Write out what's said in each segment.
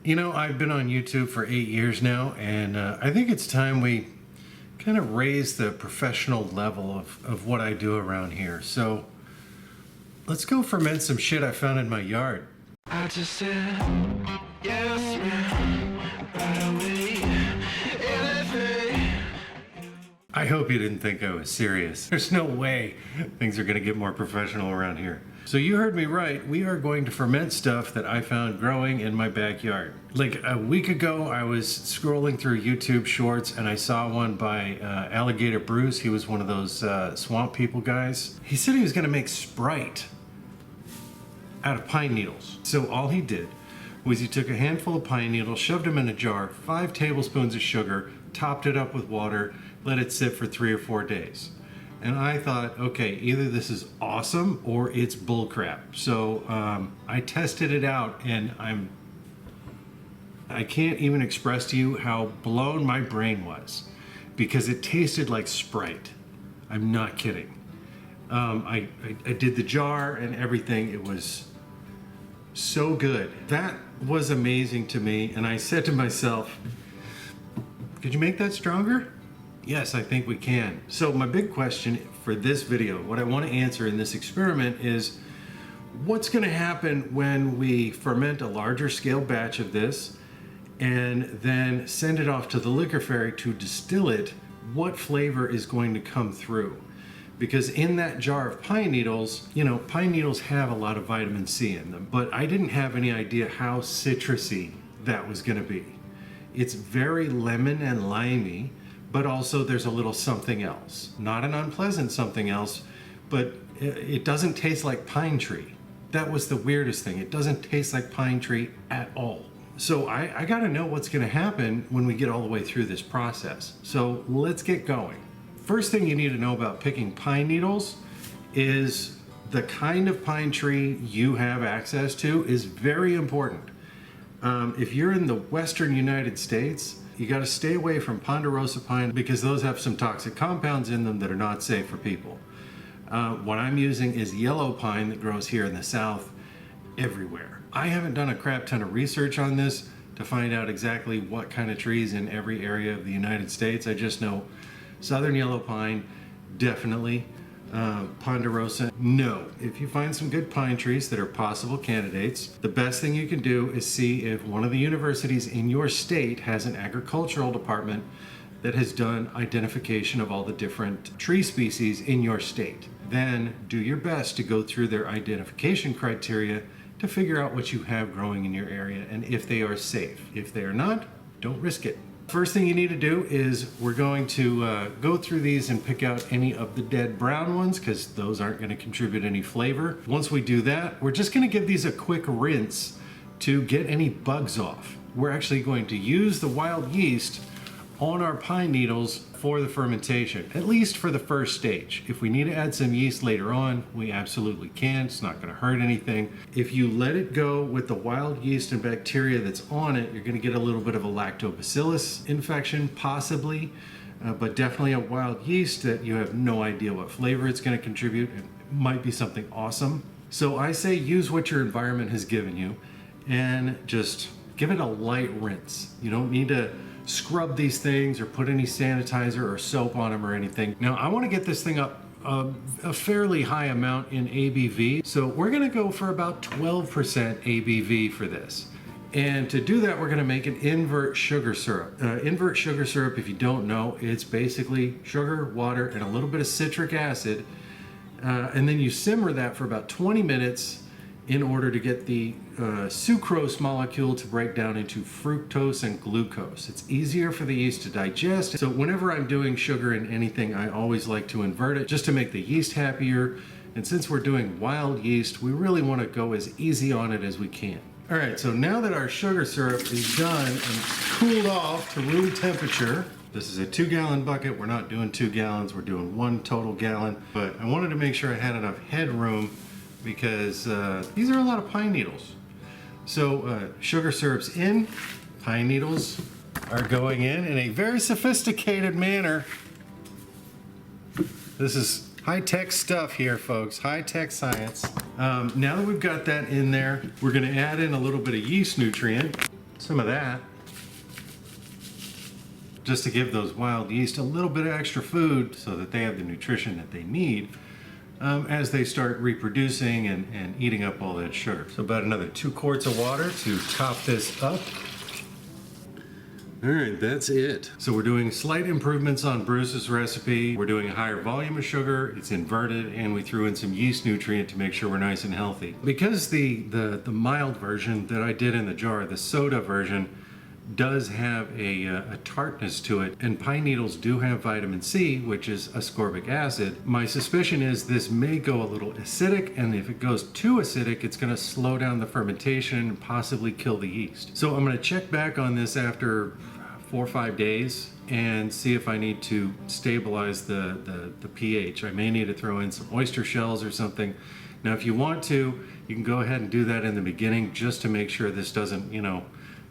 You know, I've been on YouTube for 8 years now, and I think it's time we kind of raise the professional level of what I do around here. So let's go ferment some shit I found in my yard. I just said, yes, man, right away, anything. I hope you didn't think I was serious. There's no way things are going to get more professional around here. So you heard me right. We are going to ferment stuff that I found growing in my backyard. Like a week ago, I was scrolling through YouTube shorts and I saw one by Alligator Bruce. He was one of those swamp people guys. He said he was going to make Sprite out of pine needles. So all he did was he took a handful of pine needles, shoved them in a jar, 5 tablespoons of sugar, topped it up with water, let it sit for 3 or 4 days. And I thought, okay, either this is awesome or it's bullcrap. So I tested it out, and I can't even express to you how blown my brain was, because it tasted like Sprite. I'm not kidding. I did the jar and everything. It was so good. That was amazing to me. And I said to myself, could you make that stronger? Yes, I think we can. So my big question for this video, what I want to answer in this experiment is, what's going to happen when we ferment a larger scale batch of this and then send it off to the liquor factory to distill it? What flavor is going to come through? Because in that jar of pine needles, you know, pine needles have a lot of vitamin C in them, but I didn't have any idea how citrusy that was going to be. It's very lemon and limey, but also there's a little something else. Not an unpleasant something else, but it doesn't taste like pine tree. That was the weirdest thing. It doesn't taste like pine tree at all. So I gotta know what's gonna happen when we get all the way through this process. So let's get going. First thing you need to know about picking pine needles is the kind of pine tree you have access to is very important. If you're in the Western United States, you got to stay away from ponderosa pine because those have some toxic compounds in them that are not safe for people. What I'm using is yellow pine that grows here in the South everywhere. I haven't done a crap ton of research on this to find out exactly what kind of trees in every area of the United States. I just know southern yellow pine, definitely. Ponderosa, no. If you find some good pine trees that are possible candidates, the best thing you can do is see if one of the universities in your state has an agricultural department that has done identification of all the different tree species in your state. Then do your best to go through their identification criteria to figure out what you have growing in your area and if they are safe. If they are not, don't risk it. First thing you need to do is we're going to go through these and pick out any of the dead brown ones because those aren't going to contribute any flavor. Once we do that, we're just going to give these a quick rinse to get any bugs off. We're actually going to use the wild yeast on our pine needles for the fermentation, at least for the first stage. If we need to add some yeast later on, we absolutely can. It's not going to hurt anything. If you let it go with the wild yeast and bacteria that's on it, you're going to get a little bit of a lactobacillus infection, possibly, but definitely a wild yeast that you have no idea what flavor it's going to contribute. It might be something awesome. So I say use what your environment has given you and just give it a light rinse. You don't need to scrub these things or put any sanitizer or soap on them or anything. Now I want to get this thing up a fairly high amount in ABV, so we're going to go for about 12% ABV for this. And to do that, we're going to make an invert sugar syrup. Invert sugar syrup, if you don't know, it's basically sugar, water, and a little bit of citric acid, and then you simmer that for about 20 minutes in order to get the sucrose molecule to break down into fructose and glucose. It's easier for the yeast to digest. So whenever I'm doing sugar in anything, I always like to invert it just to make the yeast happier. And since we're doing wild yeast, we really want to go as easy on it as we can. All right, so now that our sugar syrup is done and cooled off to room temperature, this is a 2-gallon bucket. We're not doing 2 gallons, we're doing 1 total gallon. But I wanted to make sure I had enough headroom because these are a lot of pine needles. So sugar syrup's in, pine needles are going in a very sophisticated manner. This is high-tech stuff here, folks, high-tech science. Now that we've got that in there, we're gonna add in a little bit of yeast nutrient. some of that, just to give those wild yeast a little bit of extra food so that they have the nutrition that they need as they start reproducing and eating up all that sugar. So about another 2 quarts of water to top this up. All right, that's it. So we're doing slight improvements on Bruce's recipe. We're doing a higher volume of sugar, it's inverted, and we threw in some yeast nutrient to make sure we're nice and healthy. Because the mild version that I did in the jar, the soda version, does have a tartness to it, and pine needles do have vitamin C, which is ascorbic acid. My suspicion is this may go a little acidic, and if it goes too acidic, it's going to slow down the fermentation and possibly kill the yeast. So I'm going to check back on this after 4 or 5 days and see if I need to stabilize the pH. I may need to throw in some oyster shells or something. Now, if you want to, you can go ahead and do that in the beginning just to make sure this doesn't,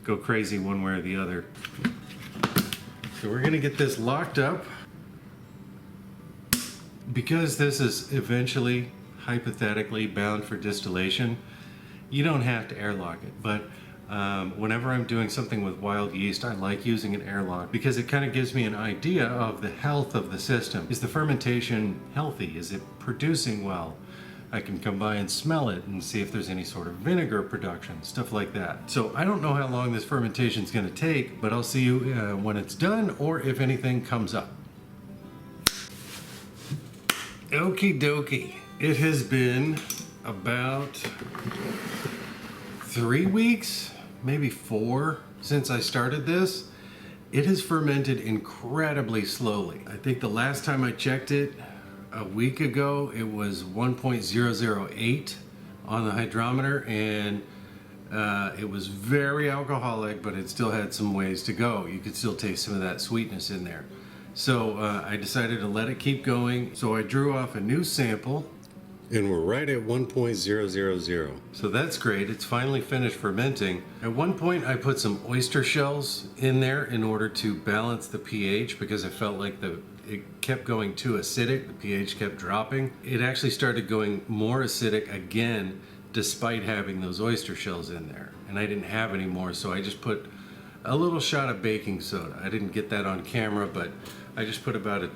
go crazy one way or the other. So we're gonna get this locked up. Because this is eventually, hypothetically, bound for distillation, you don't have to airlock it. But whenever I'm doing something with wild yeast, I like using an airlock because it kind of gives me an idea of the health of the system. Is the fermentation healthy? Is it producing well? I can come by and smell it and see if there's any sort of vinegar production, stuff like that. So I don't know how long this fermentation is going to take, but I'll see you when it's done or if anything comes up. Okie dokie. It has been about 3 weeks, maybe 4, since I started this. It has fermented incredibly slowly. I think the last time I checked it, a week ago, it was 1.008 on the hydrometer, and it was very alcoholic, but it still had some ways to go. You could still taste some of that sweetness in there. So I decided to let it keep going. So I drew off a new sample, and we're right at 1.000. So that's great. It's finally finished fermenting. At one point, I put some oyster shells in there in order to balance the pH because I felt like it kept going too acidic. The pH kept dropping. It actually started going more acidic again despite having those oyster shells in there. And I didn't have any more, so I just put a little shot of baking soda. I didn't get that on camera, but I just put about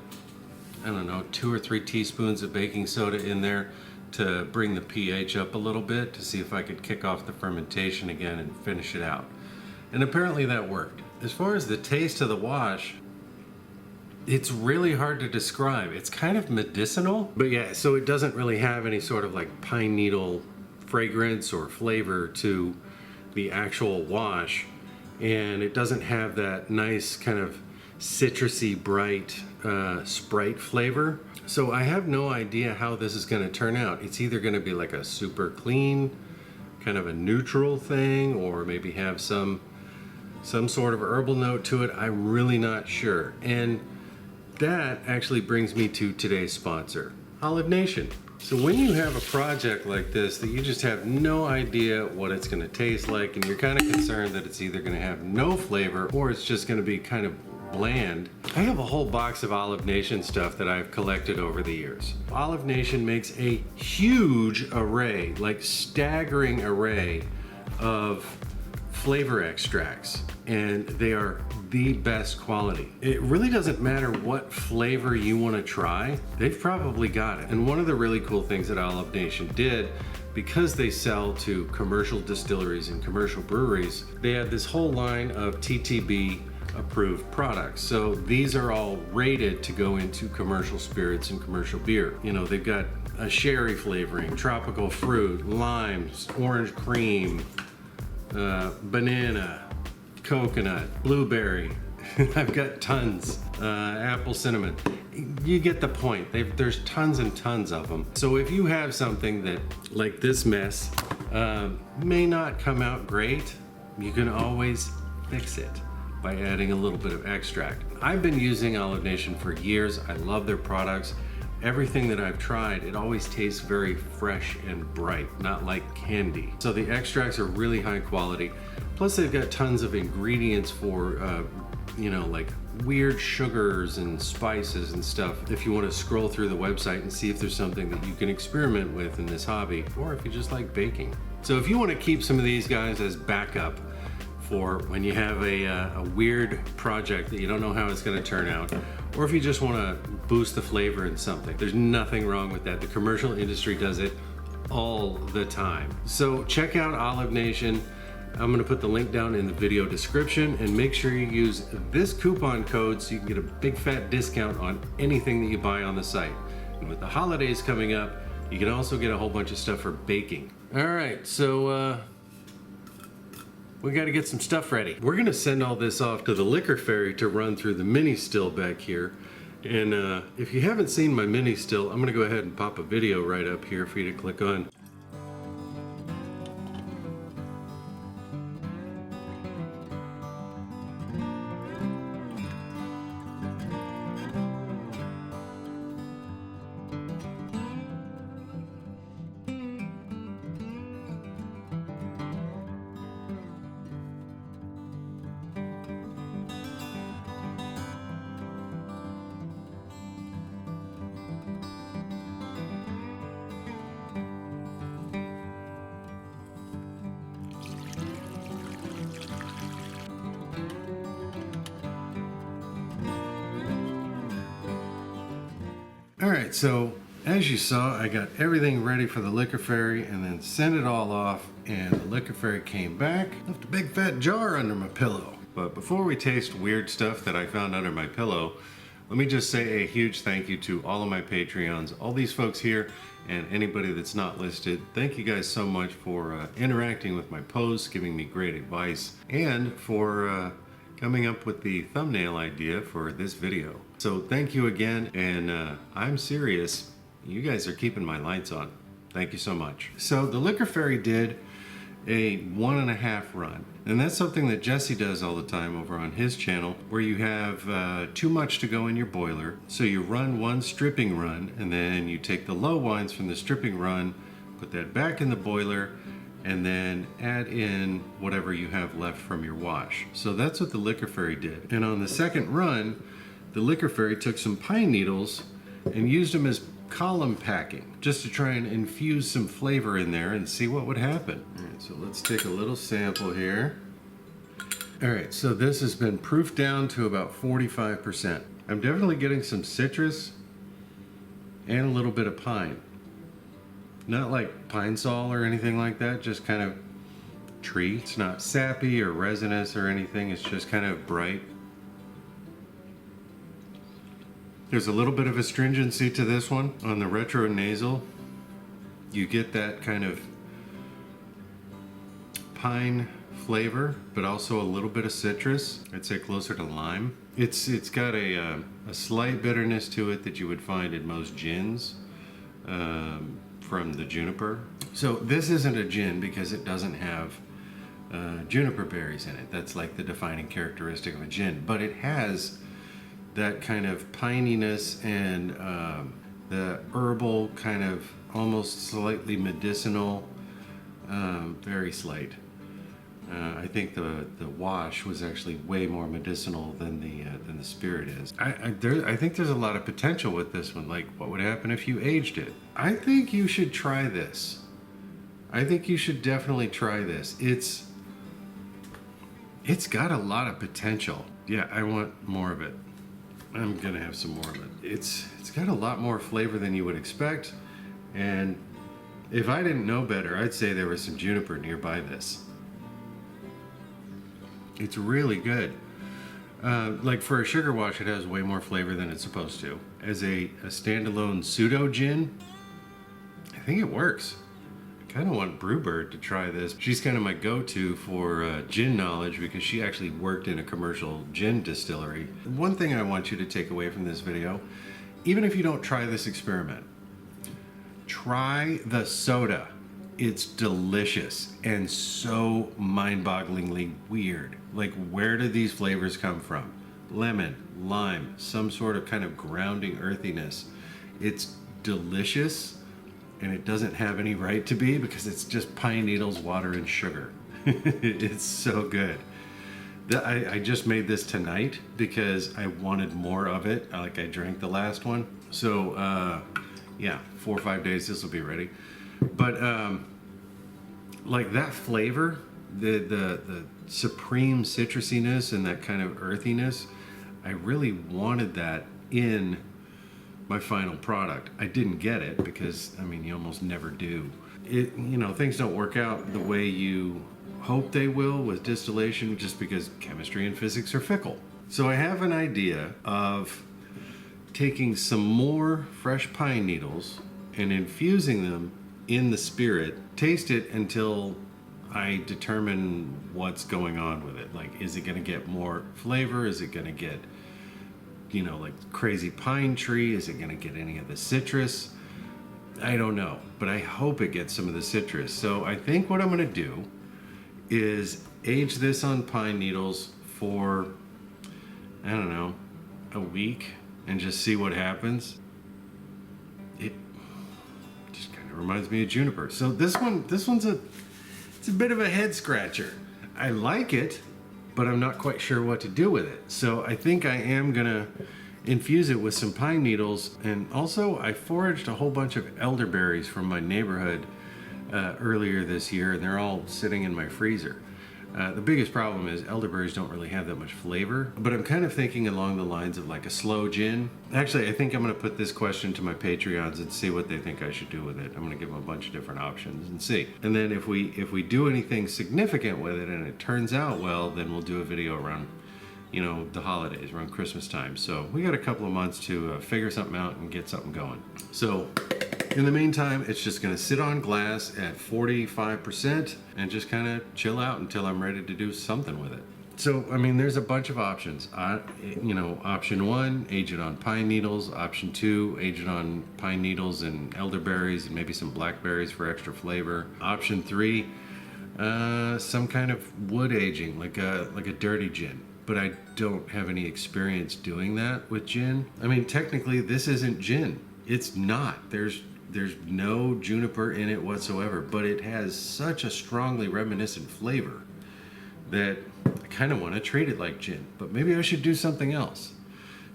2 or 3 teaspoons of baking soda in there to bring the pH up a little bit to see if I could kick off the fermentation again and finish it out. And apparently that worked. As far as the taste of the wash, it's really hard to describe. It's kind of medicinal, but yeah, so it doesn't really have any sort of like pine needle fragrance or flavor to the actual wash, and it doesn't have that nice kind of citrusy, bright Sprite flavor. So I have no idea how this is going to turn out. It's either going to be like a super clean, kind of a neutral thing, or maybe have some sort of herbal note to it. I'm really not sure. And that actually brings me to today's sponsor, Olive Nation. So when you have a project like this that you just have no idea what it's going to taste like, and you're kind of concerned that it's either going to have no flavor or it's just going to be kind of bland, I have a whole box of Olive Nation stuff that I've collected over the years. Olive Nation makes a huge array, like staggering array of flavor extracts, and they are the best quality. It really doesn't matter what flavor you want to try, they've probably got it. And one of the really cool things that Olive Nation did, because they sell to commercial distilleries and commercial breweries, they have this whole line of TTB approved products. So these are all rated to go into commercial spirits and commercial beer. You know, they've got a sherry flavoring, tropical fruit, limes, orange cream, banana, coconut, blueberry. I've got tons. Apple cinnamon. You get the point. There's tons and tons of them. So if you have something that, like this mess, may not come out great, you can always fix it by adding a little bit of extract. I've been using Olive Nation for years. I love their products. Everything that I've tried, it always tastes very fresh and bright, not like candy. So the extracts are really high quality. Plus they've got tons of ingredients for, like weird sugars and spices and stuff. If you want to scroll through the website and see if there's something that you can experiment with in this hobby, or if you just like baking. So if you want to keep some of these guys as backup for when you have a weird project that you don't know how it's going to turn out, or if you just want to boost the flavor in something. There's nothing wrong with that. The commercial industry does it all the time. So check out Olive Nation. I'm going to put the link down in the video description, and make sure you use this coupon code so you can get a big fat discount on anything that you buy on the site. And with the holidays coming up, you can also get a whole bunch of stuff for baking. All right, so we got to get some stuff ready. We're going to send all this off to the liquor ferry to run through the mini still back here. And if you haven't seen my mini still, I'm going to go ahead and pop a video right up here for you to click on. All right, so as you saw, I got everything ready for the liquor ferry and then sent it all off, and the liquor ferry came back, left a big fat jar under my pillow. But before we taste weird stuff that I found under my pillow, let me just say a huge thank you to all of my Patreons, all these folks here, and anybody that's not listed. Thank you guys so much for interacting with my posts, giving me great advice, and for coming up with the thumbnail idea for this video. So thank you again, and I'm serious, you guys are keeping my lights on. Thank you so much. So the liquor ferry did a 1.5 run, and that's something that Jesse does all the time over on his channel, where you have too much to go in your boiler. So you run one stripping run, and then you take the low wines from the stripping run, put that back in the boiler, and then add in whatever you have left from your wash. So that's what the liquor ferry did. And on the second run, the liquor ferry took some pine needles and used them as column packing, just to try and infuse some flavor in there and see what would happen. All right, so let's take a little sample here. All right, so this has been proofed down to about 45%. I'm definitely getting some citrus and a little bit of pine. Not like pine sol or anything like that, just kind of tree. It's not sappy or resinous or anything, it's just kind of bright. There's a little bit of astringency to this one. On the retro nasal, you get that kind of pine flavor, but also a little bit of citrus. I'd say closer to lime. It's got a slight bitterness to it that you would find in most gins. From the juniper. So this isn't a gin because it doesn't have juniper berries in it. That's like the defining characteristic of a gin, but it has that kind of pininess and the herbal kind of almost slightly medicinal, very slight. I think the wash was actually way more medicinal than the spirit is. I think there's a lot of potential with this one. Like, what would happen if you aged it? I think you should try this. I think you should definitely try this. It's got a lot of potential. Yeah, I want more of it. I'm gonna have some more of it. It's got a lot more flavor than you would expect, and if I didn't know better, I'd say there was some juniper nearby this. It's really good. Like for a sugar wash, it has way more flavor than it's supposed to. As a standalone pseudo gin, I think it works. I kind of want Brewbird to try this. She's kind of my go-to for gin knowledge because she actually worked in a commercial gin distillery. One thing I want you to take away from this video, even if you don't try this experiment, try the soda. It's delicious and so mind-bogglingly weird. Like, where do these flavors come from? Lemon, lime, some sort of kind of grounding earthiness. It's delicious, and it doesn't have any right to be because it's just pine needles, water, and sugar. It's so good. I just made this tonight because I wanted more of it. Like, I drank the last one. So, yeah, 4 or 5 days, this will be ready. But, like, that flavor the supreme citrusiness and that kind of earthiness. I really wanted that in my final product. I didn't get it because, I mean, you almost never do. Things don't work out the way you hope they will with distillation just because chemistry and physics are fickle. So I have an idea of taking some more fresh pine needles and infusing them in the spirit, taste it until I determine what's going on with it. Like, is it going to get more flavor? Is it going to get, like crazy pine tree? Is it going to get any of the citrus? I don't know, but I hope it gets some of the citrus. So I think what I'm going to do is age this on pine needles for, I don't know, a week and just see what happens. It just kind of reminds me of juniper. So this one's it's a bit of a head scratcher. I like it, but I'm not quite sure what to do with it. So I think I am gonna infuse it with some pine needles. And also I foraged a whole bunch of elderberries from my neighborhood earlier this year, and they're all sitting in my freezer. The biggest problem is elderberries don't really have that much flavor, but I'm kind of thinking along the lines of like a slow gin. Actually, I think I'm going to put this question to my Patreons and see what they think I should do with it. I'm going to give them a bunch of different options and see. And then if we do anything significant with it and it turns out well, then we'll do a video around, the holidays, around Christmas time. So we got a couple of months to figure something out and get something going. So in the meantime, it's just going to sit on glass at 45% and just kind of chill out until I'm ready to do something with it. So, I mean, there's a bunch of options. Option 1, age it on pine needles. Option 2, age it on pine needles and elderberries and maybe some blackberries for extra flavor. Option 3, some kind of wood aging, like a dirty gin. But I don't have any experience doing that with gin. I mean, technically, this isn't gin. It's not. There's no juniper in it whatsoever, but it has such a strongly reminiscent flavor that I kind of want to treat it like gin, but maybe I should do something else.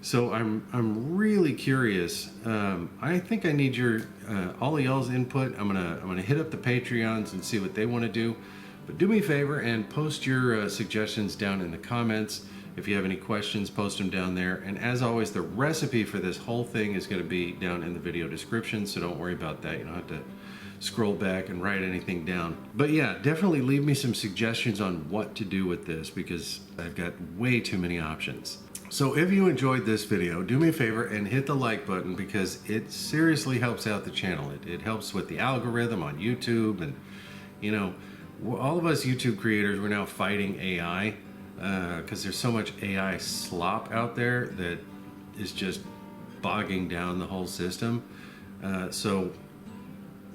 So I'm really curious. I think I need all of y'all's input. I'm gonna hit up the Patreons and see what they want to do. But do me a favor and post your suggestions down in the comments. If you have any questions, post them down there. And as always, the recipe for this whole thing is going to be down in the video description, so don't worry about that. You don't have to scroll back and write anything down. But yeah, definitely leave me some suggestions on what to do with this, because I've got way too many options. So if you enjoyed this video, do me a favor and hit the like button, because it seriously helps out the channel. It helps with the algorithm on YouTube, and all of us YouTube creators, we're now fighting AI. Because there's so much AI slop out there that is just bogging down the whole system. So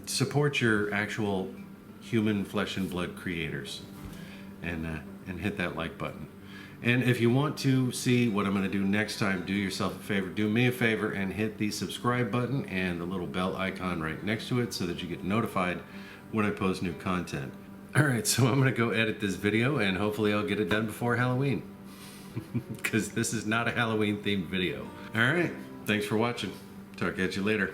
support your actual human flesh and blood creators, and hit that like button. And if you want to see what I'm going to do next time, do yourself a favor, do me a favor, and hit the subscribe button and the little bell icon right next to it so that you get notified when I post new content. Alright, so I'm going to go edit this video, and hopefully I'll get it done before Halloween. Because this is not a Halloween themed video. Alright, thanks for watching. Talk at you later.